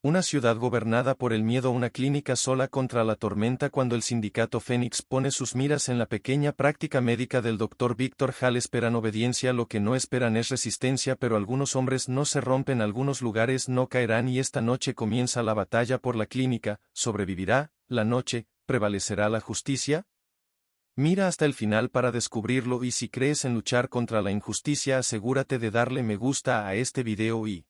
Una ciudad gobernada por el miedo, una clínica sola contra la tormenta cuando el sindicato Fénix pone sus miras en la pequeña práctica médica del Dr. Víctor Hall. Esperan obediencia, lo que no esperan es resistencia, pero algunos hombres no se rompen, algunos lugares no caerán y esta noche comienza la batalla por la clínica. ¿Sobrevivirá la noche? ¿Prevalecerá la justicia? Mira hasta el final para descubrirlo y si crees en luchar contra la injusticia asegúrate de darle me gusta a este video y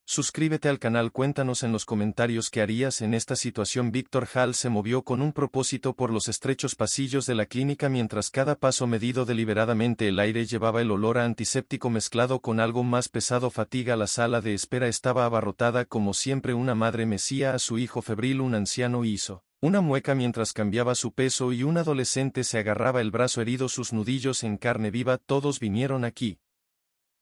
suscríbete al canal. Cuéntanos en los comentarios qué harías en esta situación. Víctor Hall se movió con un propósito por los estrechos pasillos de la clínica mientras cada paso medido deliberadamente. El aire llevaba el olor a antiséptico mezclado con algo más pesado. Fatiga. La sala de espera estaba abarrotada como siempre. Una madre mecía a su hijo febril. Un anciano hizo una mueca mientras cambiaba su peso y un adolescente se agarraba el brazo herido, sus nudillos en carne viva. Todos vinieron aquí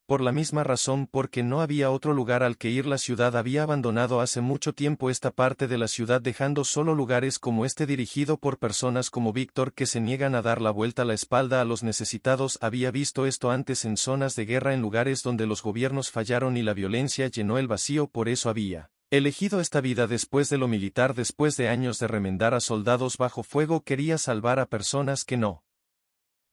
por la misma razón, porque no había otro lugar al que ir. La ciudad había abandonado hace mucho tiempo esta parte de la ciudad, dejando solo lugares como este dirigido por personas como Víctor que se niegan a dar la vuelta a la espalda a los necesitados. Había visto esto antes en zonas de guerra, en lugares donde los gobiernos fallaron y la violencia llenó el vacío. Por eso había elegido esta vida después de lo militar. Después de años de remendar a soldados bajo fuego, quería salvar a personas que no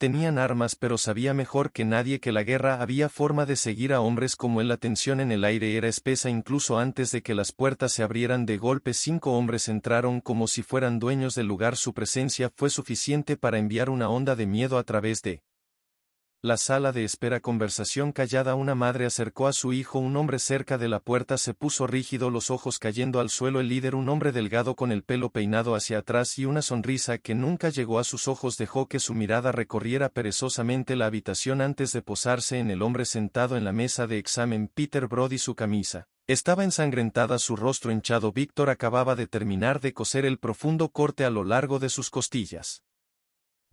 tenían armas, pero sabía mejor que nadie que la guerra había forma de seguir a hombres como él. La tensión en el aire era espesa incluso antes de que las puertas se abrieran. De golpe 5 hombres entraron como si fueran dueños del lugar. Su presencia fue suficiente para enviar una onda de miedo a través de la sala de espera. Conversación callada. Una madre acercó a su hijo. Un hombre cerca de la puerta se puso rígido, los ojos cayendo al suelo. El líder, un hombre delgado con el pelo peinado hacia atrás y una sonrisa que nunca llegó a sus ojos, dejó que su mirada recorriera perezosamente la habitación antes de posarse en el hombre sentado en la mesa de examen. Peter Brody. Su camisa estaba ensangrentada, su rostro hinchado. Víctor acababa de terminar de coser el profundo corte a lo largo de sus costillas.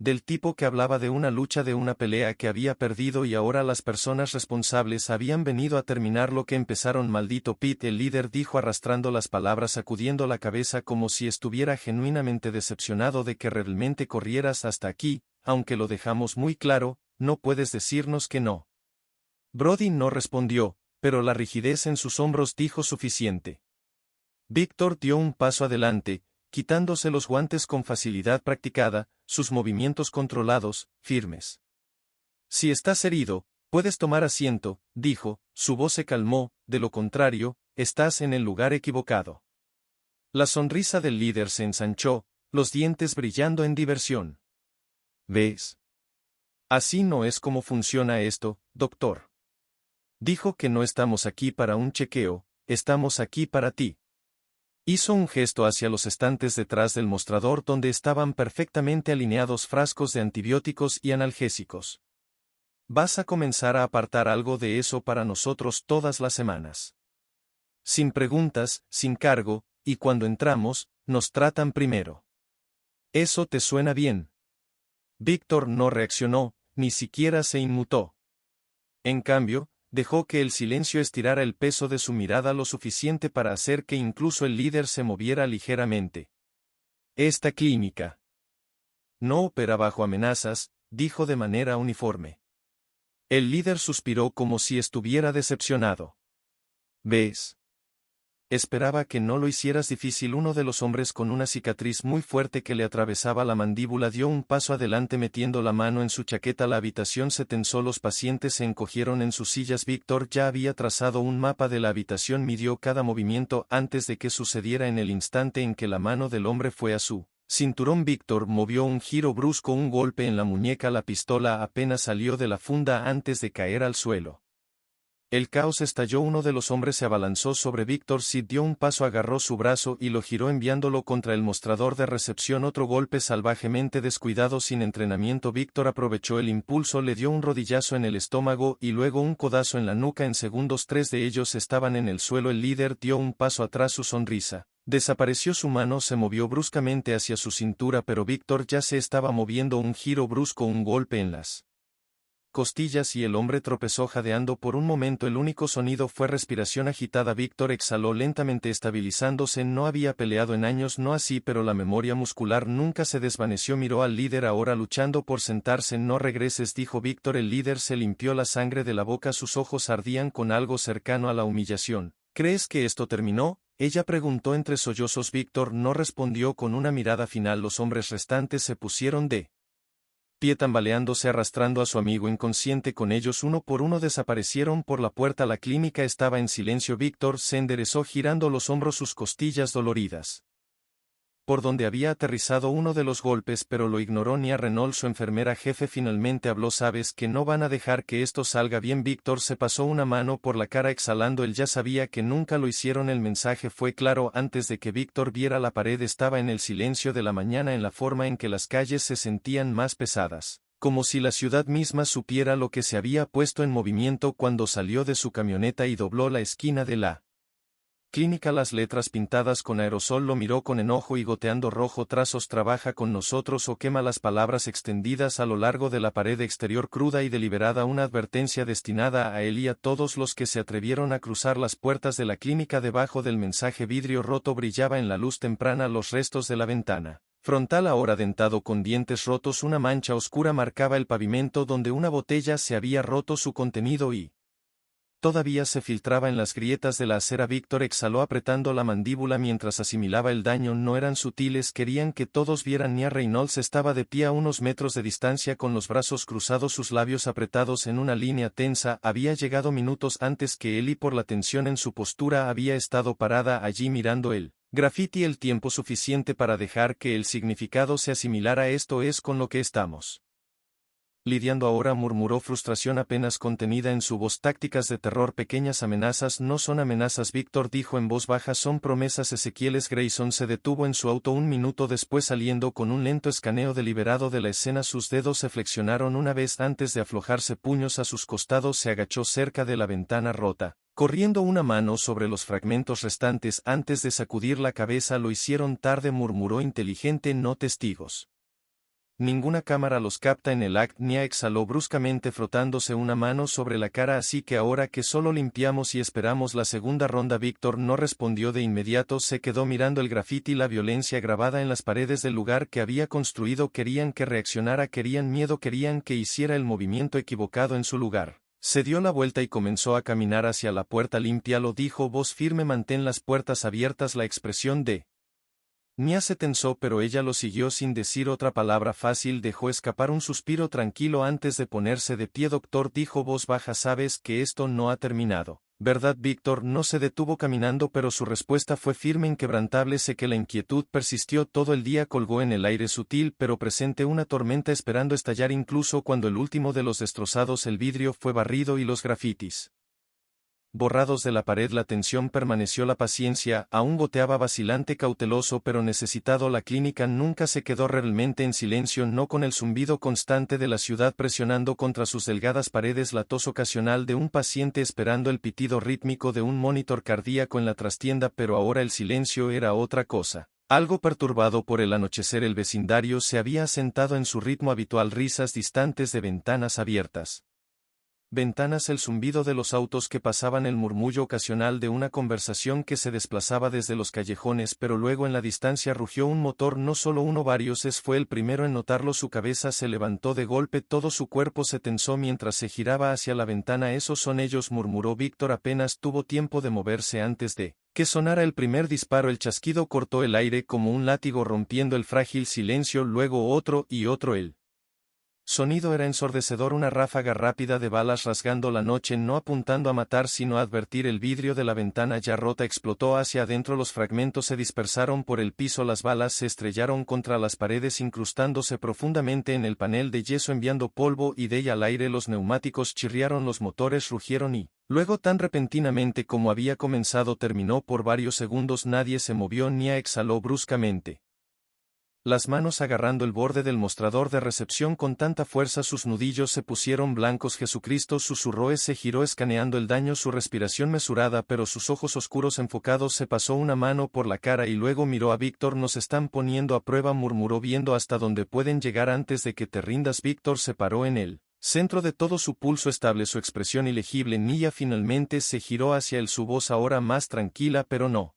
Del tipo que hablaba de una lucha, de una pelea que había perdido y ahora las personas responsables habían venido a terminar lo que empezaron. Maldito Pete, el líder dijo arrastrando las palabras, sacudiendo la cabeza como si estuviera genuinamente decepcionado de que realmente corrieras hasta aquí, aunque lo dejamos muy claro, no puedes decirnos que no. Brody no respondió, pero la rigidez en sus hombros dijo suficiente. Víctor dio un paso adelante, quitándose los guantes con facilidad practicada, sus movimientos controlados, firmes. Si estás herido, puedes tomar asiento, dijo, su voz se calmó, de lo contrario, estás en el lugar equivocado. La sonrisa del líder se ensanchó, los dientes brillando en diversión. ¿Ves? Así no es como funciona esto, doctor. Dijo que no estamos aquí para un chequeo, estamos aquí para ti. Hizo un gesto hacia los estantes detrás del mostrador donde estaban perfectamente alineados frascos de antibióticos y analgésicos. Vas a comenzar a apartar algo de eso para nosotros todas las semanas. Sin preguntas, sin cargo, y cuando entramos, nos tratan primero. ¿Eso te suena bien? Víctor no reaccionó, ni siquiera se inmutó. En cambio, dejó que el silencio estirara el peso de su mirada lo suficiente para hacer que incluso el líder se moviera ligeramente. Esta clínica no opera bajo amenazas, dijo de manera uniforme. El líder suspiró como si estuviera decepcionado. ¿Ves? Esperaba que no lo hicieras difícil. Uno de los hombres con una cicatriz muy fuerte que le atravesaba la mandíbula dio un paso adelante metiendo la mano en su chaqueta. La habitación se tensó, los pacientes se encogieron en sus sillas. Víctor ya había trazado un mapa de la habitación, midió cada movimiento antes de que sucediera. En el instante en que la mano del hombre fue a su cinturón, Víctor movió un giro brusco, un golpe en la muñeca. La pistola apenas salió de la funda antes de caer al suelo. El caos estalló. Uno de los hombres se abalanzó sobre Víctor. Sid dio un paso, agarró su brazo y lo giró enviándolo contra el mostrador de recepción. Otro golpe salvajemente descuidado, sin entrenamiento. Víctor aprovechó el impulso, le dio un rodillazo en el estómago y luego un codazo en la nuca. En segundos 3 de ellos estaban en el suelo. El líder dio un paso atrás, su sonrisa desapareció, su mano se movió bruscamente hacia su cintura, pero Víctor ya se estaba moviendo. Un giro brusco, un golpe en las costillas y el hombre tropezó jadeando. Por un momento el único sonido fue respiración agitada. Víctor exhaló lentamente estabilizándose. No había peleado en años, no así, pero la memoria muscular nunca se desvaneció. Miró al líder ahora luchando por sentarse. No regreses, dijo Víctor. El líder se limpió la sangre de la boca, sus ojos ardían con algo cercano a la humillación. ¿Crees que esto terminó? Ella preguntó entre sollozos. Víctor no respondió con una mirada final. Los hombres restantes se pusieron de pie tambaleándose arrastrando a su amigo inconsciente con ellos. Uno por uno desaparecieron por la puerta. La clínica estaba en silencio. Víctor se enderezó girando los hombros, sus costillas doloridas. Por donde había aterrizado uno de los golpes, pero lo ignoró Nia Renault, su enfermera jefe. Finalmente habló. Sabes que no van a dejar que esto salga bien. Víctor se pasó una mano por la cara exhalando. Él ya sabía que nunca lo hicieron. El mensaje fue claro antes de que Víctor viera la pared. Estaba en el silencio de la mañana, en la forma en que las calles se sentían más pesadas, como si la ciudad misma supiera lo que se había puesto en movimiento cuando salió de su camioneta y dobló la esquina de la clínica. Las letras pintadas con aerosol lo miró con enojo y goteando rojo. Trazos: trabaja con nosotros o quema. Las palabras extendidas a lo largo de la pared exterior, cruda y deliberada, una advertencia destinada a él y a todos los que se atrevieron a cruzar las puertas de la clínica. Debajo del mensaje, vidrio roto brillaba en la luz temprana. Los restos de la ventana frontal, ahora dentado con dientes rotos, una mancha oscura marcaba el pavimento donde una botella se había roto su contenido y todavía se filtraba en las grietas de la acera. Víctor exhaló apretando la mandíbula mientras asimilaba el daño. No eran sutiles, querían que todos vieran. Nia Reynolds estaba de pie a unos metros de distancia con los brazos cruzados, sus labios apretados en una línea tensa. Había llegado minutos antes que él y por la tensión en su postura había estado parada allí mirando el graffiti el tiempo suficiente para dejar que el significado se asimilara. Esto es con lo que estamos lidiando ahora, murmuró, frustración apenas contenida en su voz. Tácticas de terror, pequeñas amenazas. No son amenazas, Víctor dijo en voz baja, son promesas. Ezequiel Grayson se detuvo en su auto un minuto después, saliendo con un lento escaneo deliberado de la escena. Sus dedos se flexionaron una vez antes de aflojarse, puños a sus costados. Se agachó cerca de la ventana rota, corriendo una mano sobre los fragmentos restantes antes de sacudir la cabeza. Lo hicieron tarde, murmuró inteligente, no testigos. Ninguna cámara los capta en el acto. Nia exhaló bruscamente frotándose una mano sobre la cara. Así que ahora que solo limpiamos y esperamos la segunda ronda. Víctor no respondió de inmediato, se quedó mirando el grafiti, la violencia grabada en las paredes del lugar que había construido. Querían que reaccionara, querían miedo, querían que hiciera el movimiento equivocado en su lugar. Se dio la vuelta y comenzó a caminar hacia la puerta. Límpialo, dijo, voz firme, mantén las puertas abiertas. La expresión de Nia se tensó, pero ella lo siguió sin decir otra palabra. Fácil, dejó escapar un suspiro tranquilo antes de ponerse de pie. Doctor, dijo voz baja, sabes que esto no ha terminado, ¿verdad? Víctor no se detuvo caminando, pero su respuesta fue firme, inquebrantable. Sé que la inquietud persistió todo el día. Colgó en el aire sutil pero presente una tormenta esperando estallar incluso cuando el último de los destrozados, el vidrio, fue barrido y los grafitis borrados de la pared. La tensión permaneció, la paciencia aún goteaba, vacilante, cauteloso pero necesitado. La clínica nunca se quedó realmente en silencio, no con el zumbido constante de la ciudad presionando contra sus delgadas paredes, la tos ocasional de un paciente esperando, el pitido rítmico de un monitor cardíaco en la trastienda, pero ahora el silencio era otra cosa. Algo perturbado por el anochecer, el vecindario se había asentado en su ritmo habitual, risas distantes de ventanas abiertas. Ventanas, el zumbido de los autos que pasaban, el murmullo ocasional de una conversación que se desplazaba desde los callejones, pero luego en la distancia rugió un motor, no solo uno, varios. Fue el primero en notarlo. Su cabeza se levantó de golpe, todo su cuerpo se tensó mientras se giraba hacia la ventana. Esos son ellos, murmuró Víctor. Apenas tuvo tiempo de moverse antes de que sonara el primer disparo. El chasquido cortó el aire como un látigo rompiendo el frágil silencio, luego otro y otro. El sonido era ensordecedor, una ráfaga rápida de balas rasgando la noche, no apuntando a matar sino a advertir. El vidrio de la ventana ya rota explotó hacia adentro, los fragmentos se dispersaron por el piso, las balas se estrellaron contra las paredes incrustándose profundamente en el panel de yeso enviando polvo y della al aire. Los neumáticos chirriaron, los motores rugieron y luego, tan repentinamente como había comenzado, terminó. Por varios segundos nadie se movió. Nia exhaló bruscamente, las manos agarrando el borde del mostrador de recepción con tanta fuerza sus nudillos se pusieron blancos. Jesucristo, susurró. Se giró escaneando el daño, su respiración mesurada pero sus ojos oscuros enfocados. Se pasó una mano por la cara y luego miró a Víctor. Nos están poniendo a prueba, murmuró, viendo hasta dónde pueden llegar antes de que te rindas. Víctor se paró en él. Centro de todo su pulso estable, su expresión ilegible. Nia finalmente se giró hacia él, su voz ahora más tranquila, pero no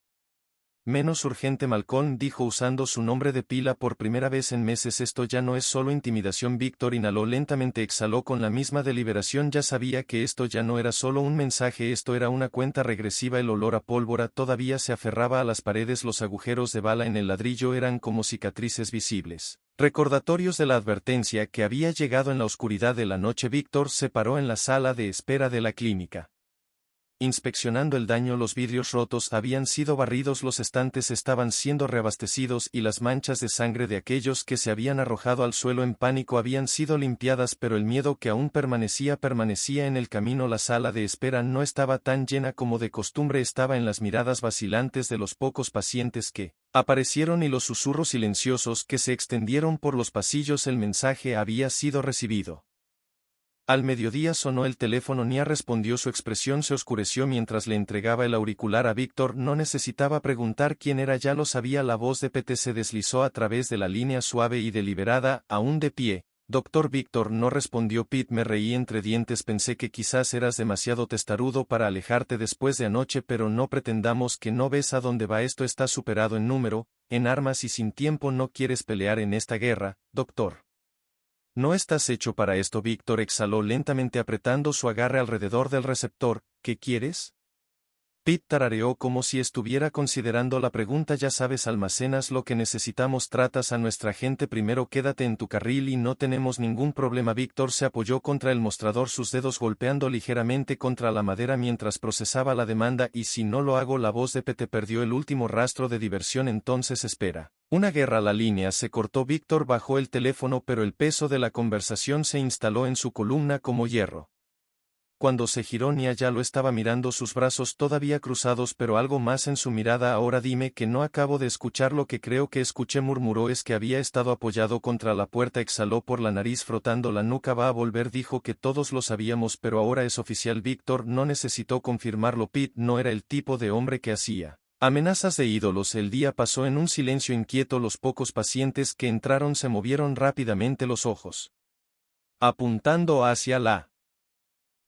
Menos urgente, Malcolm dijo usando su nombre de pila por primera vez en meses. Esto ya no es solo intimidación. Víctor inhaló lentamente, exhaló con la misma deliberación. Ya sabía que esto ya no era solo un mensaje, esto era una cuenta regresiva. El olor a pólvora todavía se aferraba a las paredes, los agujeros de bala en el ladrillo eran como cicatrices visibles, recordatorios de la advertencia que había llegado en la oscuridad de la noche. Víctor se paró en la sala de espera de la clínica. Inspeccionando el daño, los vidrios rotos habían sido barridos, los estantes estaban siendo reabastecidos y las manchas de sangre de aquellos que se habían arrojado al suelo en pánico habían sido limpiadas, pero el miedo que aún permanecía en el camino. La sala de espera no estaba tan llena como de costumbre, estaba en las miradas vacilantes de los pocos pacientes que aparecieron y los susurros silenciosos que se extendieron por los pasillos. El mensaje había sido recibido. Al mediodía sonó el teléfono. Nia respondió. Su expresión se oscureció mientras le entregaba el auricular a Víctor. No necesitaba preguntar quién era, ya lo sabía. La voz de Pete se deslizó a través de la línea suave y deliberada, aún de pie. Doctor Víctor, no respondió Pete. Me reí entre dientes. Pensé que quizás eras demasiado testarudo para alejarte después de anoche, pero no pretendamos que no ves a dónde va esto. Está superado en número, en armas y sin tiempo. No quieres pelear en esta guerra, doctor. No estás hecho para esto. Víctor exhaló lentamente apretando su agarre alrededor del receptor. ¿Qué quieres? Pete tarareó como si estuviera considerando la pregunta. Ya sabes, almacenas lo que necesitamos, tratas a nuestra gente primero, quédate en tu carril y no tenemos ningún problema. Víctor se apoyó contra el mostrador, sus dedos golpeando ligeramente contra la madera mientras procesaba la demanda. ¿Y si no lo hago? La voz de Pete perdió el último rastro de diversión. Entonces espera. Una guerra. La línea se cortó. Víctor bajó el teléfono, pero el peso de la conversación se instaló en su columna como hierro. Cuando se giró, Nia ya lo estaba mirando, sus brazos todavía cruzados, pero algo más en su mirada. Ahora dime que no acabo de escuchar lo que creo que escuché, murmuró. Es que había estado apoyado contra la puerta. Exhaló por la nariz frotando la nuca. Va a volver, dijo que todos lo sabíamos, pero ahora es oficial. Víctor no necesitó confirmarlo. Pete no era el tipo de hombre que hacía amenazas de ídolos. El día pasó en un silencio inquieto. Los pocos pacientes que entraron se movieron rápidamente los ojos, apuntando hacia la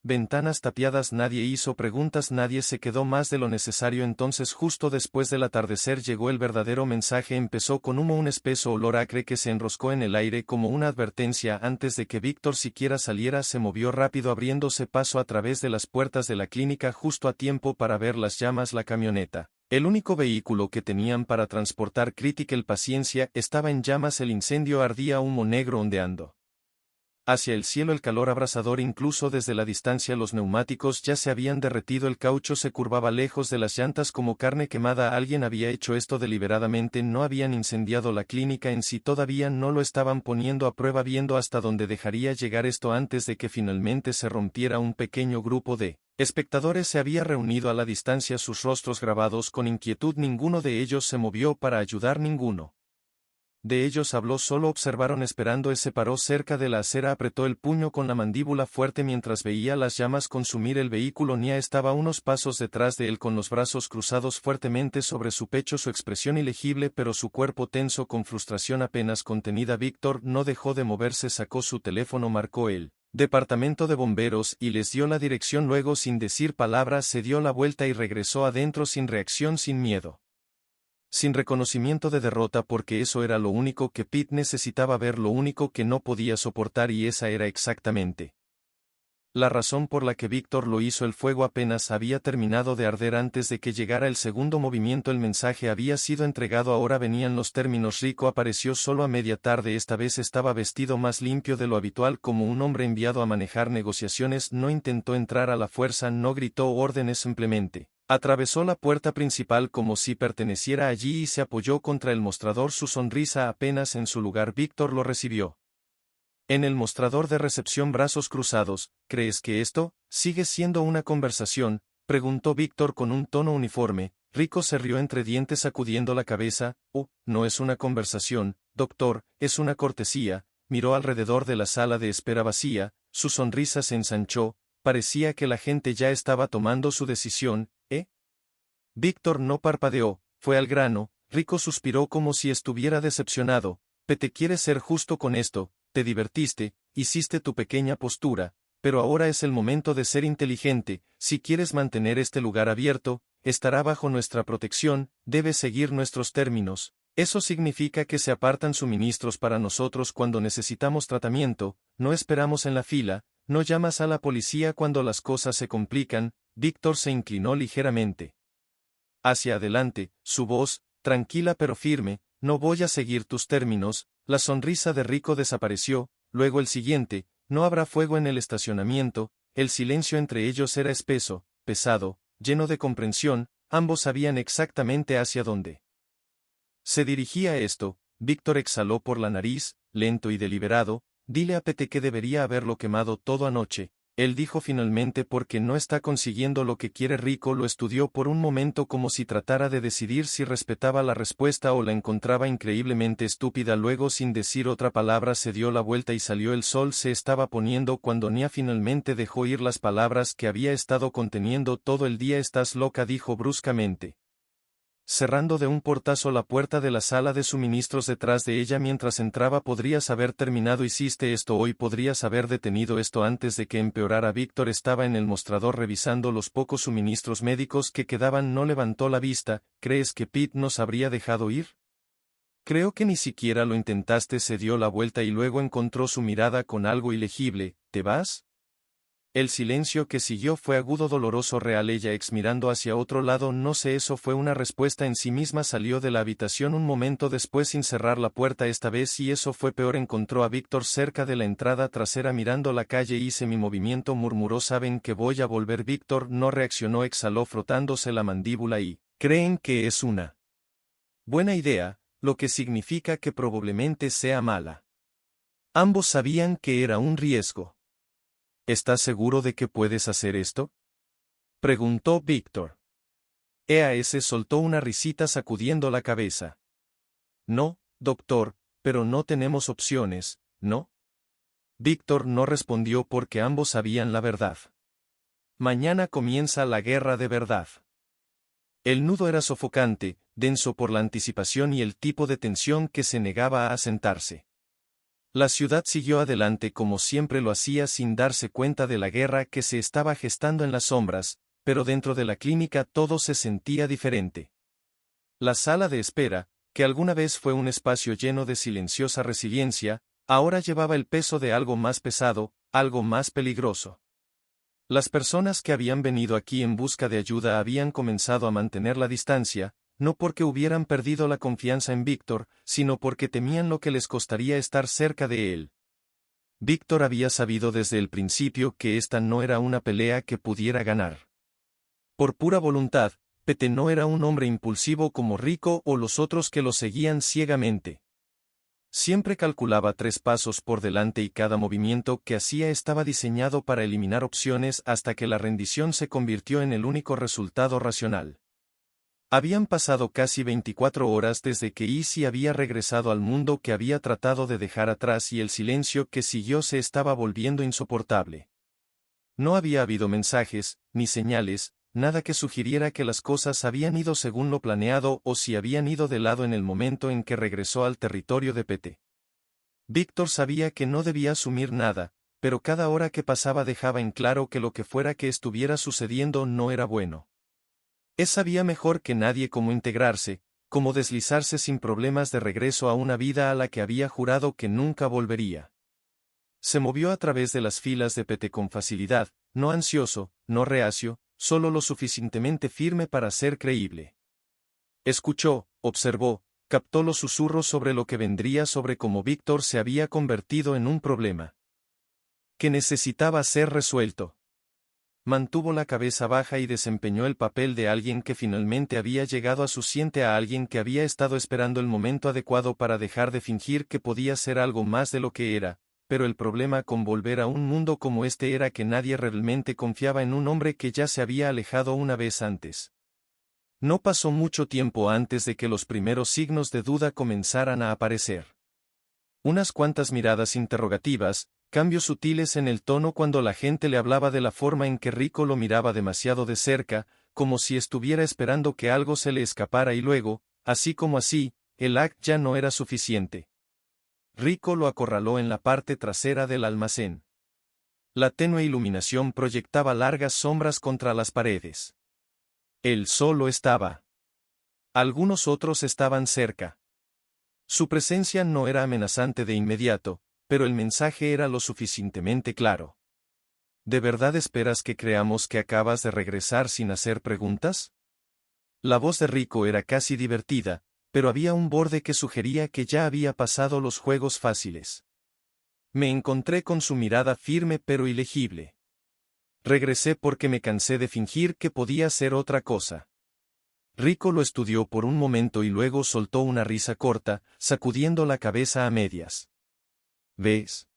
ventanas tapiadas. Nadie hizo preguntas, nadie se quedó más de lo necesario. Entonces, justo después del atardecer, llegó el verdadero mensaje. Empezó con humo, un espeso olor acre que se enroscó en el aire como una advertencia. Antes de que Víctor siquiera saliera, se movió rápido, abriéndose paso a través de las puertas de la clínica, justo a tiempo para ver las llamas. La camioneta, el único vehículo que tenían para transportar Critical Paciencia, estaba en llamas. El incendio ardía, humo negro ondeando hacia el cielo, el calor abrasador. Incluso desde la distancia los neumáticos ya se habían derretido, el caucho se curvaba lejos de las llantas como carne quemada. Alguien había hecho esto deliberadamente. No habían incendiado la clínica en sí, todavía no lo estaban poniendo a prueba, viendo hasta dónde dejaría llegar esto antes de que finalmente se rompiera. Un pequeño grupo de espectadores se había reunido a la distancia, sus rostros grabados con inquietud. Ninguno de ellos se movió para ayudar, ninguno de ellos habló, solo observaron esperando. Se paró cerca de la acera, apretó el puño con la mandíbula fuerte mientras veía las llamas consumir el vehículo. Nia estaba unos pasos detrás de él con los brazos cruzados fuertemente sobre su pecho, su expresión ilegible pero su cuerpo tenso con frustración apenas contenida. Víctor no dejó de moverse, sacó su teléfono, marcó el departamento de bomberos y les dio la dirección. Luego, sin decir palabra, se dio la vuelta y regresó adentro sin reacción, sin miedo, sin reconocimiento de derrota, porque eso era lo único que Pete necesitaba ver, lo único que no podía soportar, y esa era exactamente la razón por la que Víctor lo hizo. El fuego apenas había terminado de arder antes de que llegara el segundo movimiento. El mensaje había sido entregado, ahora venían los términos. Rico apareció solo a media tarde, esta vez estaba vestido más limpio de lo habitual, como un hombre enviado a manejar negociaciones. No intentó entrar a la fuerza, no gritó órdenes, simplemente atravesó la puerta principal como si perteneciera allí y se apoyó contra el mostrador, su sonrisa apenas en su lugar. Víctor lo recibió en el mostrador de recepción, brazos cruzados. ¿Crees que esto sigue siendo una conversación?, preguntó Víctor con un tono uniforme. Rico se rió entre dientes sacudiendo la cabeza. No es una conversación, doctor, es una cortesía. Miró alrededor de la sala de espera vacía, su sonrisa se ensanchó, parecía que la gente ya estaba tomando su decisión. Víctor no parpadeó, fue al grano. Rico suspiró como si estuviera decepcionado. Pete quiere ser justo con esto, te divertiste, hiciste tu pequeña postura, pero ahora es el momento de ser inteligente. Si quieres mantener este lugar abierto, estará bajo nuestra protección, debe seguir nuestros términos. Eso significa que se apartan suministros para nosotros cuando necesitamos tratamiento, no esperamos en la fila, no llamas a la policía cuando las cosas se complican. Víctor se inclinó ligeramente hacia adelante, su voz, tranquila pero firme: no voy a seguir tus términos. La sonrisa de Rico desapareció, luego el siguiente: no habrá fuego en el estacionamiento. El silencio entre ellos era espeso, pesado, lleno de comprensión, ambos sabían exactamente hacia dónde se dirigía esto. Víctor exhaló por la nariz, lento y deliberado: dile a Pete que debería haberlo quemado todo anoche. Él dijo finalmente porque no está consiguiendo lo que quiere. Rico lo estudió por un momento como si tratara de decidir si respetaba la respuesta o la encontraba increíblemente estúpida. Luego, sin decir otra palabra, se dio la vuelta y salió. El sol se estaba poniendo cuando Nia finalmente dejó ir las palabras que había estado conteniendo todo el día. Estás loca, dijo bruscamente, cerrando de un portazo la puerta de la sala de suministros detrás de ella mientras entraba. Podrías haber terminado. Hiciste esto hoy, podrías haber detenido esto antes de que empeorara. Víctor estaba en el mostrador revisando los pocos suministros médicos que quedaban. No levantó la vista. ¿Crees que Pete nos habría dejado ir? Creo que ni siquiera lo intentaste. Se dio la vuelta y luego encontró su mirada con algo ilegible. ¿Te vas? El silencio que siguió fue agudo, doloroso, real. Ella mirando hacia otro lado. No sé. Eso fue una respuesta en sí misma. Salió de la habitación un momento después sin cerrar la puerta esta vez, y eso fue peor. Encontró a Víctor cerca de la entrada trasera mirando la calle. Hice mi movimiento, murmuró. Saben que voy a volver. Víctor no reaccionó. Exhaló frotándose la mandíbula y creen que es una buena idea, lo que significa que probablemente sea mala. Ambos sabían que era un riesgo. ¿Estás seguro de que puedes hacer esto?, preguntó Víctor. EAS soltó una risita sacudiendo la cabeza. No, doctor, pero no tenemos opciones, ¿no? Víctor no respondió porque ambos sabían la verdad. Mañana comienza la guerra de verdad. El nudo era sofocante, denso por la anticipación y el tipo de tensión que se negaba a asentarse. La ciudad siguió adelante como siempre lo hacía, sin darse cuenta de la guerra que se estaba gestando en las sombras, pero dentro de la clínica todo se sentía diferente. La sala de espera, que alguna vez fue un espacio lleno de silenciosa resiliencia, ahora llevaba el peso de algo más pesado, algo más peligroso. Las personas que habían venido aquí en busca de ayuda habían comenzado a mantener la distancia, no porque hubieran perdido la confianza en Víctor, sino porque temían lo que les costaría estar cerca de él. Víctor había sabido desde el principio que esta no era una pelea que pudiera ganar por pura voluntad. Pete no era un hombre impulsivo como Rico o los otros que lo seguían ciegamente. Siempre calculaba 3 pasos por delante y cada movimiento que hacía estaba diseñado para eliminar opciones hasta que la rendición se convirtió en el único resultado racional. Habían pasado casi 24 horas desde que Izzy había regresado al mundo que había tratado de dejar atrás, y el silencio que siguió se estaba volviendo insoportable. No había habido mensajes, ni señales, nada que sugiriera que las cosas habían ido según lo planeado o si habían ido de lado en el momento en que regresó al territorio de Pete. Víctor sabía que no debía asumir nada, pero cada hora que pasaba dejaba en claro que lo que fuera que estuviera sucediendo no era bueno. Sabía mejor que nadie cómo integrarse, cómo deslizarse sin problemas de regreso a una vida a la que había jurado que nunca volvería. Se movió a través de las filas de Pete con facilidad, no ansioso, no reacio, solo lo suficientemente firme para ser creíble. Escuchó, observó, captó los susurros sobre lo que vendría, sobre cómo Víctor se había convertido en un problema que necesitaba ser resuelto. Mantuvo la cabeza baja y desempeñó el papel de alguien que finalmente había llegado a su siente, a alguien que había estado esperando el momento adecuado para dejar de fingir que podía ser algo más de lo que era. Pero el problema con volver a un mundo como este era que nadie realmente confiaba en un hombre que ya se había alejado una vez antes. No pasó mucho tiempo antes de que los primeros signos de duda comenzaran a aparecer. Unas cuantas miradas interrogativas, cambios sutiles en el tono cuando la gente le hablaba, de la forma en que Rico lo miraba demasiado de cerca, como si estuviera esperando que algo se le escapara, y luego, así como así, el act ya no era suficiente. Rico lo acorraló en la parte trasera del almacén. La tenue iluminación proyectaba largas sombras contra las paredes. Él solo estaba. Algunos otros estaban cerca. Su presencia no era amenazante de inmediato, pero el mensaje era lo suficientemente claro. ¿De verdad esperas que creamos que acabas de regresar sin hacer preguntas? La voz de Rico era casi divertida, pero había un borde que sugería que ya había pasado los juegos fáciles. Me encontré con su mirada firme pero ilegible. Regresé porque me cansé de fingir que podía ser otra cosa. Rico lo estudió por un momento y luego soltó una risa corta, sacudiendo la cabeza a medias. ¿Ves?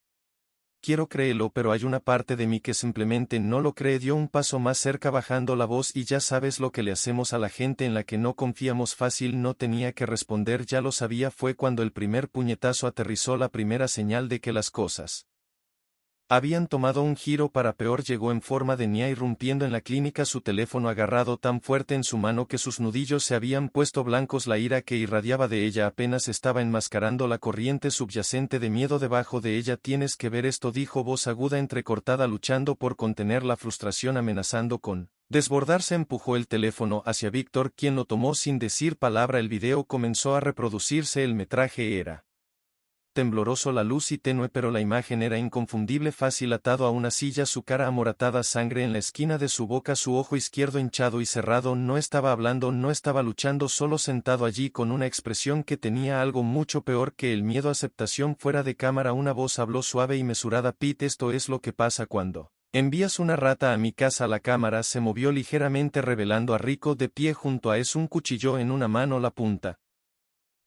Quiero creerlo, pero hay una parte de mí que simplemente no lo cree. Dio un paso más cerca bajando la voz. Y ya sabes lo que le hacemos a la gente en la que no confiamos. Fácil. No tenía que responder, ya lo sabía. Fue cuando el primer puñetazo aterrizó, la primera señal de que las cosas habían tomado un giro para peor. Llegó en forma de Nia irrumpiendo en la clínica, su teléfono agarrado tan fuerte en su mano que sus nudillos se habían puesto blancos. La ira que irradiaba de ella apenas estaba enmascarando la corriente subyacente de miedo debajo de ella. Tienes que ver esto, dijo, voz aguda entrecortada, luchando por contener la frustración, amenazando con desbordarse. Empujó el teléfono hacia Víctor, quien lo tomó sin decir palabra. El video comenzó a reproducirse. El metraje era tembloroso, la luz y tenue, pero la imagen era inconfundible. Fácil, atado a una silla, su cara amoratada, sangre en la esquina de su boca, su ojo izquierdo hinchado y cerrado. No estaba hablando, no estaba luchando, solo sentado allí con una expresión que tenía algo mucho peor que el miedo. Aceptación. Fuera de cámara una voz habló suave y mesurada. Pete, esto es lo que pasa cuando envías una rata a mi casa. La cámara se movió ligeramente revelando a Rico de pie junto a un cuchillo en una mano, la punta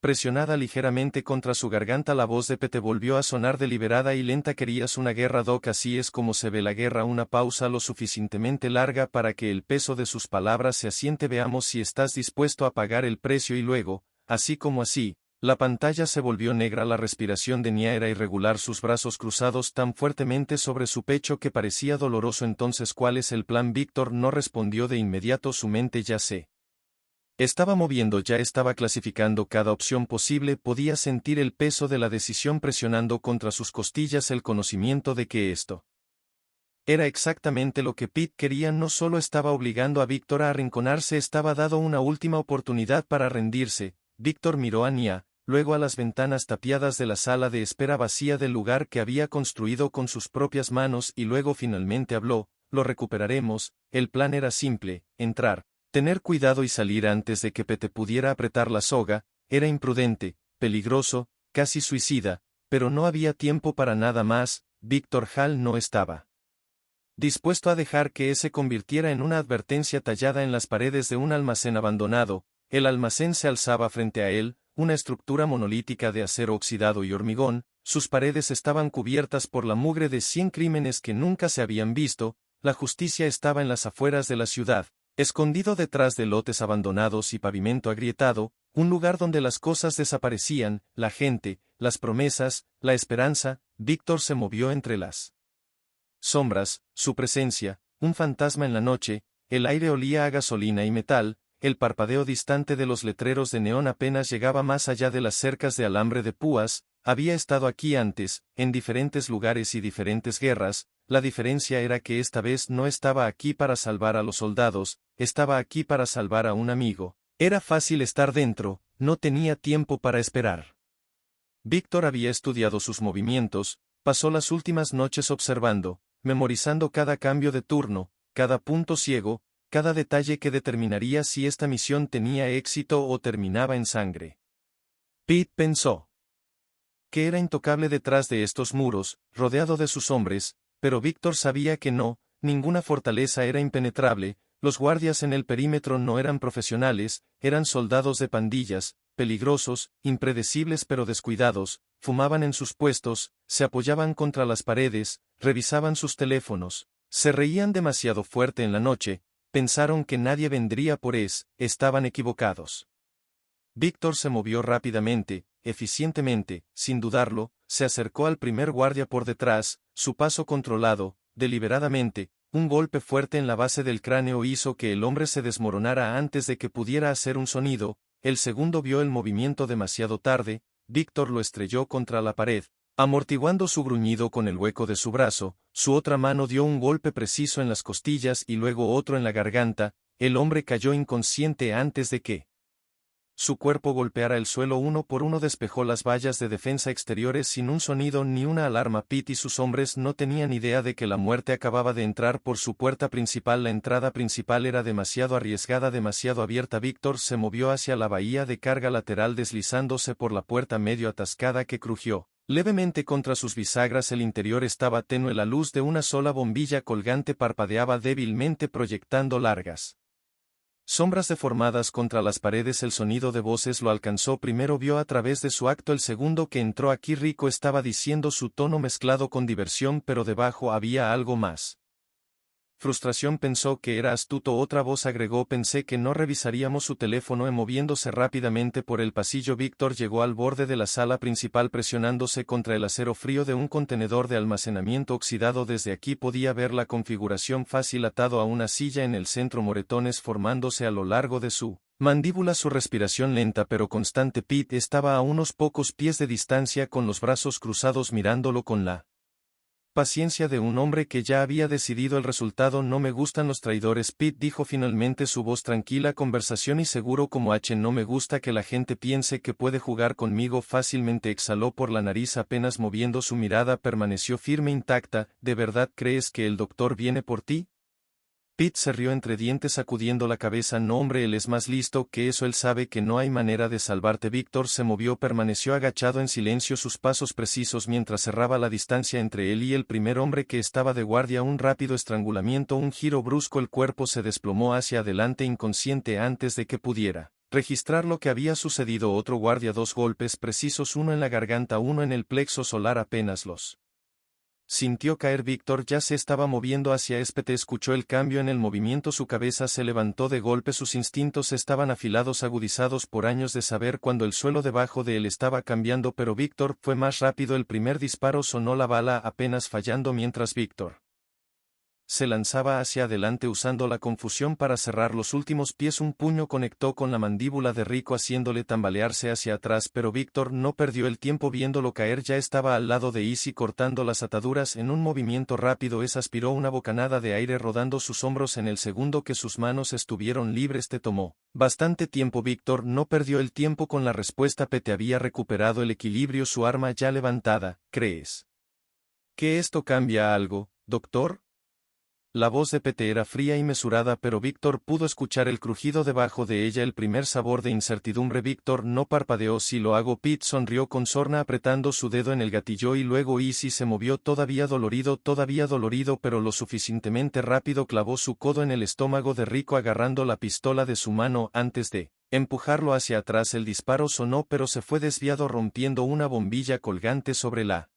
presionada ligeramente contra su garganta. La voz de Pete volvió a sonar deliberada y lenta. Querías una guerra, Doc, así es como se ve la guerra. Una pausa lo suficientemente larga para que el peso de sus palabras se asiente. Veamos si estás dispuesto a pagar el precio. Y luego, así como así, la pantalla se volvió negra. La respiración de Nia era irregular, sus brazos cruzados tan fuertemente sobre su pecho que parecía doloroso. Entonces, ¿cuál es el plan? Víctor no respondió de inmediato, su mente ya se estaba moviendo, ya estaba clasificando cada opción posible. Podía sentir el peso de la decisión presionando contra sus costillas. El conocimiento de que esto era exactamente lo que Pete quería no solo estaba obligando a Víctor a arrinconarse, estaba dando una última oportunidad para rendirse. Víctor miró a Nia, luego a las ventanas tapiadas de la sala de espera vacía del lugar que había construido con sus propias manos y luego finalmente habló. Lo recuperaremos. El plan era simple: entrar, tener cuidado y salir antes de que Pete pudiera apretar la soga. Era imprudente, peligroso, casi suicida, pero no había tiempo para nada más. Víctor Hall no estaba dispuesto a dejar que se convirtiera en una advertencia tallada en las paredes de un almacén abandonado. El almacén se alzaba frente a él, una estructura monolítica de acero oxidado y hormigón. Sus paredes estaban cubiertas por la mugre de 100 crímenes que nunca se habían visto. La justicia estaba en las afueras de la ciudad, escondido detrás de lotes abandonados y pavimento agrietado, un lugar donde las cosas desaparecían, la gente, las promesas, la esperanza. Víctor se movió entre las sombras, su presencia, un fantasma en la noche. El aire olía a gasolina y metal. El parpadeo distante de los letreros de neón apenas llegaba más allá de las cercas de alambre de púas. Había estado aquí antes, en diferentes lugares y diferentes guerras. La diferencia era que esta vez no estaba aquí para salvar a los soldados, estaba aquí para salvar a un amigo. Era fácil estar dentro, no tenía tiempo para esperar. Víctor había estudiado sus movimientos, pasó las últimas noches observando, memorizando cada cambio de turno, cada punto ciego, cada detalle que determinaría si esta misión tenía éxito o terminaba en sangre. Pete pensó que era intocable detrás de estos muros, rodeado de sus hombres, pero Víctor sabía que no, ninguna fortaleza era impenetrable. Los guardias en el perímetro no eran profesionales, eran soldados de pandillas, peligrosos, impredecibles pero descuidados. Fumaban en sus puestos, se apoyaban contra las paredes, revisaban sus teléfonos, se reían demasiado fuerte en la noche. Pensaron que nadie vendría por estaban equivocados. Víctor se movió rápidamente, eficientemente, sin dudarlo, se acercó al primer guardia por detrás, su paso controlado, deliberadamente. Un golpe fuerte en la base del cráneo hizo que el hombre se desmoronara antes de que pudiera hacer un sonido. El segundo vio el movimiento demasiado tarde. Víctor lo estrelló contra la pared, amortiguando su gruñido con el hueco de su brazo. Su otra mano dio un golpe preciso en las costillas y luego otro en la garganta. El hombre cayó inconsciente antes de que su cuerpo golpeara el suelo. Uno por uno despejó las vallas de defensa exteriores sin un sonido ni una alarma. Pete y sus hombres no tenían idea de que la muerte acababa de entrar por su puerta principal. La entrada principal era demasiado arriesgada, demasiado abierta. Víctor se movió hacia la bahía de carga lateral deslizándose por la puerta medio atascada que crujió levemente contra sus bisagras. El interior estaba tenue, la luz de una sola bombilla colgante parpadeaba débilmente proyectando largas sombras deformadas contra las paredes. El sonido de voces lo alcanzó primero. Vio a través de su acto. El segundo que entró aquí Rico estaba diciendo, su tono mezclado con diversión, pero debajo había algo más. Frustración. Pensó que era astuto. Otra voz agregó, pensé que no revisaríamos su teléfono. Moviéndose rápidamente por el pasillo, Víctor llegó al borde de la sala principal presionándose contra el acero frío de un contenedor de almacenamiento oxidado. Desde aquí podía ver la configuración fácil atado a una silla en el centro, moretones formándose a lo largo de su mandíbula. Su respiración lenta pero constante. Pete estaba a unos pocos pies de distancia con los brazos cruzados mirándolo con la paciencia de un hombre que ya había decidido el resultado. No me gustan los traidores, Pete dijo finalmente, su voz tranquila, conversación y seguro como H. No me gusta que la gente piense que puede jugar conmigo fácilmente. Exhaló por la nariz apenas moviendo su mirada permaneció firme intacta. ¿De verdad crees que el doctor viene por ti? Pete se rió entre dientes sacudiendo la cabeza. No hombre, él es más listo que eso, él sabe que no hay manera de salvarte. Víctor se movió, permaneció agachado en silencio, sus pasos precisos mientras cerraba la distancia entre él y el primer hombre que estaba de guardia. Un rápido estrangulamiento, un giro brusco, el cuerpo se desplomó hacia adelante inconsciente antes de que pudiera registrar lo que había sucedido. Otro guardia, dos golpes precisos, uno en la garganta, uno en el plexo solar. Apenas los sintió caer. Víctor ya se estaba moviendo hacia Espete. Escuchó el cambio en el movimiento, su cabeza se levantó de golpe, sus instintos estaban afilados, agudizados por años de saber cuando el suelo debajo de él estaba cambiando, pero Víctor fue más rápido. El primer disparo sonó, la bala apenas fallando mientras Víctor se lanzaba hacia adelante usando la confusión para cerrar los últimos pies. Un puño conectó con la mandíbula de Rico haciéndole tambalearse hacia atrás, pero Víctor no perdió el tiempo viéndolo caer. Ya estaba al lado de Easy cortando las ataduras en un movimiento rápido. Aspiró una bocanada de aire rodando sus hombros. En el segundo que sus manos estuvieron libres te tomó bastante tiempo. Víctor no perdió el tiempo con la respuesta. Pete había recuperado el equilibrio, su arma ya levantada. ¿Crees que esto cambia algo, doctor? La voz de Pete era fría y mesurada, pero Víctor pudo escuchar el crujido debajo de ella, el primer sabor de incertidumbre. Víctor no parpadeó. Si lo hago. Pete sonrió con sorna apretando su dedo en el gatillo y luego Easy se movió todavía dolorido, pero lo suficientemente rápido. Clavó su codo en el estómago de Rico agarrando la pistola de su mano antes de empujarlo hacia atrás. El disparo sonó pero se fue desviado rompiendo una bombilla colgante sobre la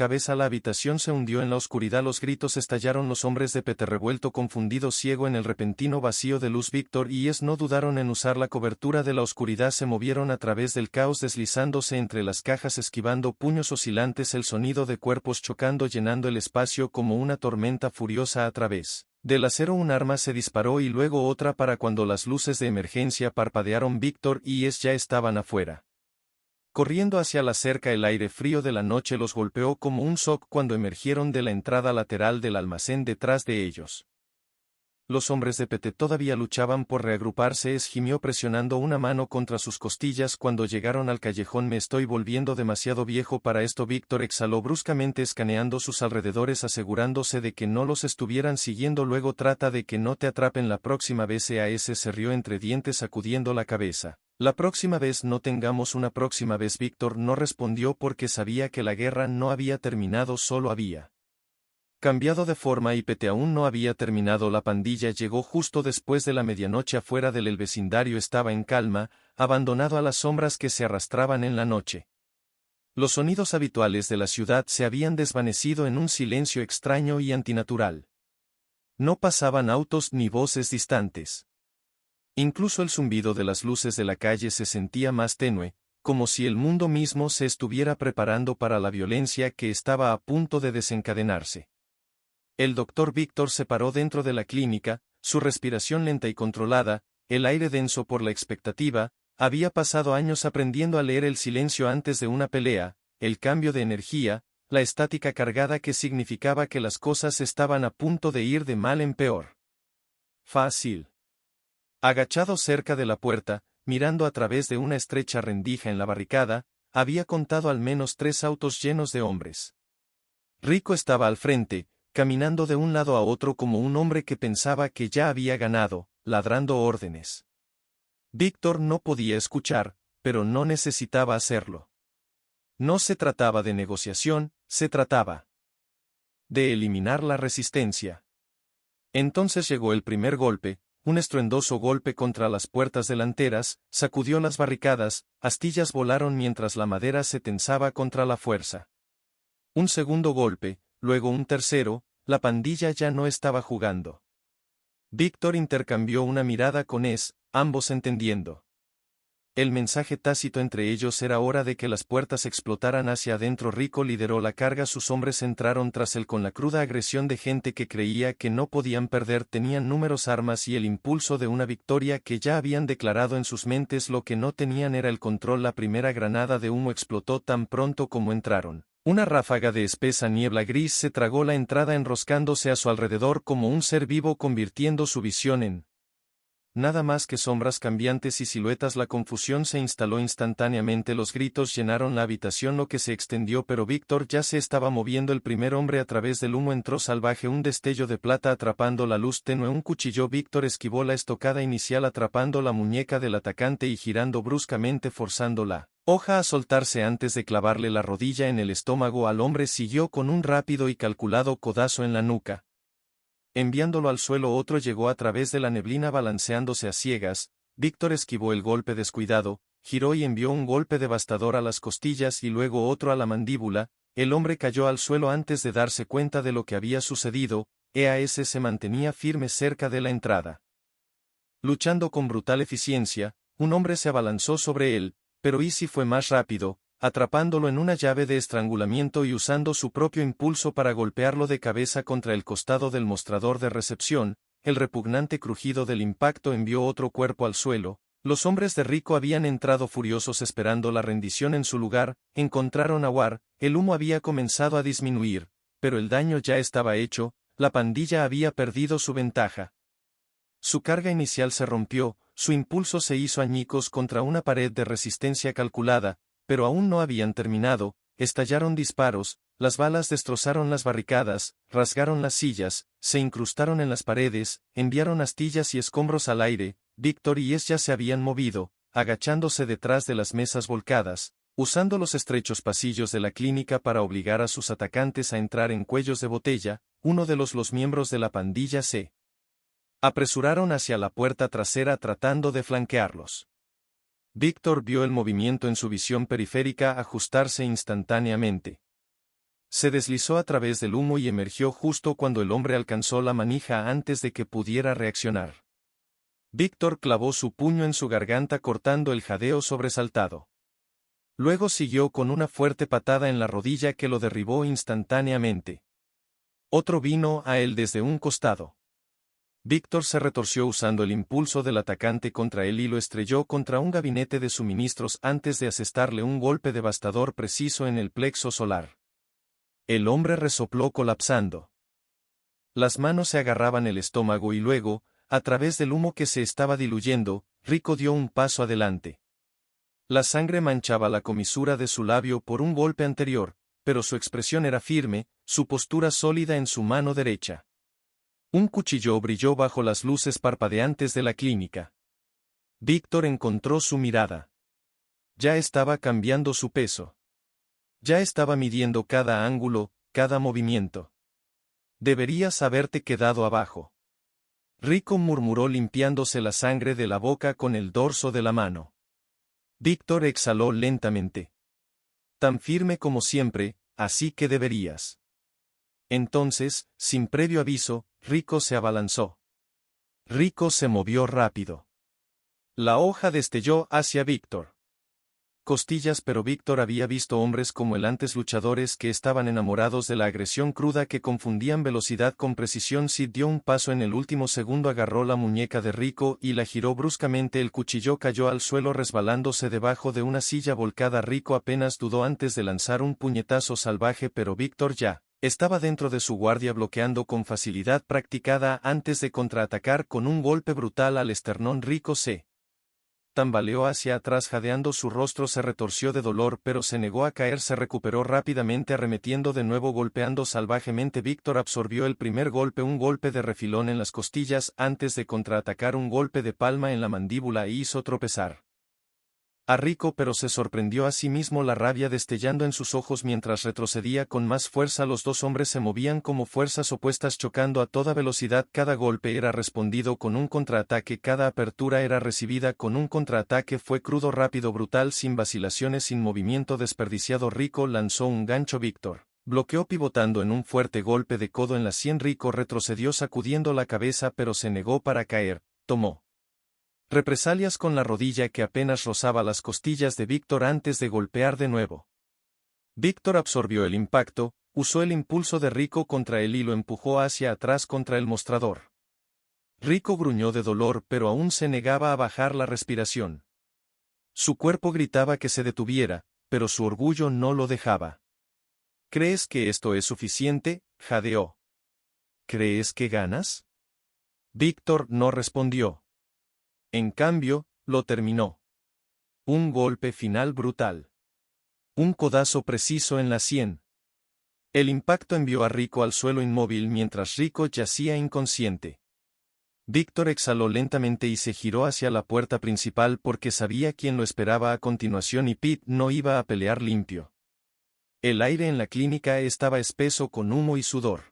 cabeza. La habitación se hundió en la oscuridad, los gritos estallaron. Los hombres de Pete revuelto, confundido, ciego en el repentino vacío de luz. Víctor y Es no dudaron en usar la cobertura de la oscuridad, se movieron a través del caos deslizándose entre las cajas, esquivando puños oscilantes, el sonido de cuerpos chocando llenando el espacio como una tormenta furiosa. A través del acero un arma se disparó y luego otra. Para cuando las luces de emergencia parpadearon, Víctor y Es ya estaban afuera, corriendo hacia la cerca. El aire frío de la noche los golpeó como un shock cuando emergieron de la entrada lateral del almacén detrás de ellos. Los hombres de Pete todavía luchaban por reagruparse. Es gimió presionando una mano contra sus costillas cuando llegaron al callejón. Me estoy volviendo demasiado viejo para esto. Víctor exhaló bruscamente escaneando sus alrededores asegurándose de que no los estuvieran siguiendo. Luego trata de que no te atrapen la próxima vez. Se rió entre dientes sacudiendo la cabeza. La próxima vez no tengamos una próxima vez. Víctor no respondió porque sabía que la guerra no había terminado, solo había cambiado de forma y Pete aún no había terminado. La pandilla llegó justo después de la medianoche. Afuera del vecindario estaba en calma, abandonado a las sombras que se arrastraban en la noche. Los sonidos habituales de la ciudad se habían desvanecido en un silencio extraño y antinatural. No pasaban autos ni voces distantes. Incluso el zumbido de las luces de la calle se sentía más tenue, como si el mundo mismo se estuviera preparando para la violencia que estaba a punto de desencadenarse. El doctor Víctor se paró dentro de la clínica, su respiración lenta y controlada, el aire denso por la expectativa. Había pasado años aprendiendo a leer el silencio antes de una pelea, el cambio de energía, la estática cargada que significaba que las cosas estaban a punto de ir de mal en peor. Fácil. Agachado cerca de la puerta, mirando a través de una estrecha rendija en la barricada, había contado al menos 3 autos llenos de hombres. Rico estaba al frente, caminando de un lado a otro como un hombre que pensaba que ya había ganado, ladrando órdenes. Víctor no podía escuchar, pero no necesitaba hacerlo. No se trataba de negociación, se trataba de eliminar la resistencia. Entonces llegó el primer golpe, un estruendoso golpe contra las puertas delanteras, sacudió las barricadas, astillas volaron mientras la madera se tensaba contra la fuerza. Un segundo golpe, luego un tercero, la pandilla ya no estaba jugando. Víctor intercambió una mirada con ambos entendiendo. El mensaje tácito entre ellos era hora de que las puertas explotaran hacia adentro. Rico lideró la carga, sus hombres entraron tras él con la cruda agresión de gente que creía que no podían perder, tenían números, armas y el impulso de una victoria que ya habían declarado en sus mentes. Lo que no tenían era el control. La primera granada de humo explotó tan pronto como entraron. Una ráfaga de espesa niebla gris se tragó la entrada, enroscándose a su alrededor como un ser vivo, convirtiendo su visión en nada más que sombras cambiantes y siluetas. La confusión se instaló instantáneamente, los gritos llenaron la habitación, lo que se extendió, pero Víctor ya se estaba moviendo. El primer hombre a través del humo entró salvaje, un destello de plata atrapando la luz tenue, un cuchillo. Víctor esquivó la estocada inicial atrapando la muñeca del atacante y girando bruscamente, forzando la hoja a soltarse antes de clavarle la rodilla en el estómago al hombre. Siguió con un rápido y calculado codazo en la nuca, enviándolo al suelo. Otro llegó a través de la neblina balanceándose a ciegas. Víctor esquivó el golpe descuidado, giró y envió un golpe devastador a las costillas y luego otro a la mandíbula. El hombre cayó al suelo antes de darse cuenta de lo que había sucedido. EAS se mantenía firme cerca de la entrada. Luchando con brutal eficiencia, un hombre se abalanzó sobre él, pero Easy fue más rápido, atrapándolo en una llave de estrangulamiento y usando su propio impulso para golpearlo de cabeza contra el costado del mostrador de recepción. El repugnante crujido del impacto envió otro cuerpo al suelo. Los hombres de Rico habían entrado furiosos esperando la rendición. En su lugar, encontraron a War. El humo había comenzado a disminuir, pero el daño ya estaba hecho. La pandilla había perdido su ventaja. Su carga inicial se rompió, su impulso se hizo añicos contra una pared de resistencia calculada, pero aún no habían terminado. Estallaron disparos, las balas destrozaron las barricadas, rasgaron las sillas, se incrustaron en las paredes, enviaron astillas y escombros al aire. Víctor y ya se habían movido, agachándose detrás de las mesas volcadas, usando los estrechos pasillos de la clínica para obligar a sus atacantes a entrar en cuellos de botella. Uno de los miembros de la pandilla se apresuraron hacia la puerta trasera tratando de flanquearlos. Víctor vio el movimiento en su visión periférica ajustarse instantáneamente. Se deslizó a través del humo y emergió justo cuando el hombre alcanzó la manija antes de que pudiera reaccionar. Víctor clavó su puño en su garganta cortando el jadeo sobresaltado. Luego siguió con una fuerte patada en la rodilla que lo derribó instantáneamente. Otro vino a él desde un costado. Víctor se retorció usando el impulso del atacante contra él y lo estrelló contra un gabinete de suministros antes de asestarle un golpe devastador preciso en el plexo solar. El hombre resopló colapsando. Las manos se agarraban el estómago y luego, a través del humo que se estaba diluyendo, Rico dio un paso adelante. La sangre manchaba la comisura de su labio por un golpe anterior, pero su expresión era firme, su postura sólida en su mano derecha. Un cuchillo brilló bajo las luces parpadeantes de la clínica. Víctor encontró su mirada. Ya estaba cambiando su peso. Ya estaba midiendo cada ángulo, cada movimiento. Deberías haberte quedado abajo. Rico murmuró limpiándose la sangre de la boca con el dorso de la mano. Víctor exhaló lentamente. Tan firme como siempre, así que deberías. Entonces, sin previo aviso, Rico se abalanzó. Rico se movió rápido. La hoja destelló hacia Víctor. Costillas, pero Víctor había visto hombres como él antes, luchadores que estaban enamorados de la agresión cruda, que confundían velocidad con precisión. Sid dio un paso en el último segundo, agarró la muñeca de Rico y la giró bruscamente. El cuchillo cayó al suelo resbalándose debajo de una silla volcada. Rico apenas dudó antes de lanzar un puñetazo salvaje, pero Víctor ya Estaba dentro de su guardia bloqueando con facilidad practicada antes de contraatacar con un golpe brutal al esternón. Rico se tambaleó hacia atrás jadeando, su rostro se retorció de dolor pero se negó a caer, se recuperó rápidamente arremetiendo de nuevo golpeando salvajemente. Víctor absorbió el primer golpe, un golpe de refilón en las costillas antes de contraatacar un golpe de palma en la mandíbula e hizo tropezar a Rico, pero se sorprendió a sí mismo, la rabia destellando en sus ojos mientras retrocedía con más fuerza. Los dos hombres se movían como fuerzas opuestas chocando a toda velocidad. Cada golpe era respondido con un contraataque, cada apertura era recibida con un contraataque. Fue crudo, rápido, brutal, sin vacilaciones, sin movimiento desperdiciado. Rico lanzó un gancho. Víctor bloqueó pivotando en un fuerte golpe de codo en la sien. Rico retrocedió sacudiendo la cabeza pero se negó para caer. Tomó represalias con la rodilla que apenas rozaba las costillas de Víctor antes de golpear de nuevo. Víctor absorbió el impacto, usó el impulso de Rico contra él y lo empujó hacia atrás contra el mostrador. Rico gruñó de dolor pero aún se negaba a bajar la respiración. Su cuerpo gritaba que se detuviera, pero su orgullo no lo dejaba. ¿Crees que esto es suficiente?, jadeó. ¿Crees que ganas? Víctor no respondió. En cambio, lo terminó. Un golpe final brutal. Un codazo preciso en la sien. El impacto envió a Rico al suelo inmóvil mientras Rico yacía inconsciente. Víctor exhaló lentamente y se giró hacia la puerta principal porque sabía quién lo esperaba a continuación y Pete no iba a pelear limpio. El aire en la clínica estaba espeso con humo y sudor.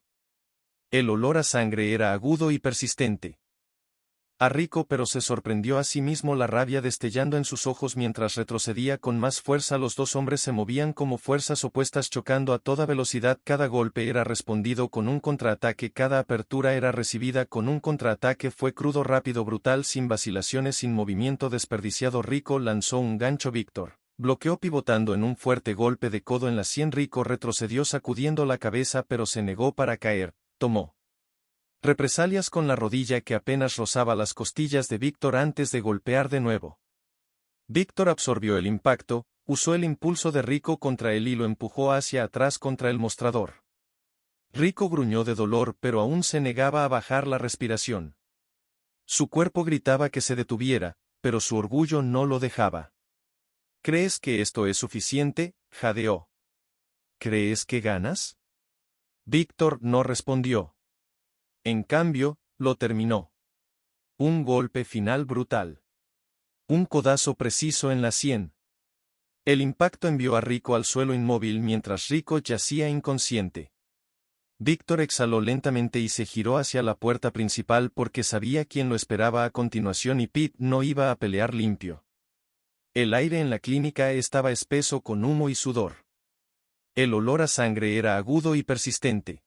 El olor a sangre era agudo y persistente. A Rico, pero se sorprendió a sí mismo, la rabia destellando en sus ojos mientras retrocedía con más fuerza. Los dos hombres se movían como fuerzas opuestas chocando a toda velocidad. Cada golpe era respondido con un contraataque, cada apertura era recibida con un contraataque. Fue crudo, rápido, brutal, sin vacilaciones, sin movimiento desperdiciado. Rico lanzó un gancho. Víctor bloqueó pivotando en un fuerte golpe de codo en la sien. Rico retrocedió sacudiendo la cabeza pero se negó para caer. Tomó represalias con la rodilla que apenas rozaba las costillas de Víctor antes de golpear de nuevo. Víctor absorbió el impacto, usó el impulso de Rico contra él y lo empujó hacia atrás contra el mostrador. Rico gruñó de dolor pero aún se negaba a bajar la respiración. Su cuerpo gritaba que se detuviera, pero su orgullo no lo dejaba. ¿Crees que esto es suficiente?, jadeó. ¿Crees que ganas? Víctor no respondió. En cambio, lo terminó. Un golpe final brutal. Un codazo preciso en la sien. El impacto envió a Rico al suelo inmóvil mientras Rico yacía inconsciente. Víctor exhaló lentamente y se giró hacia la puerta principal porque sabía quién lo esperaba a continuación y Pete no iba a pelear limpio. El aire en la clínica estaba espeso con humo y sudor. El olor a sangre era agudo y persistente.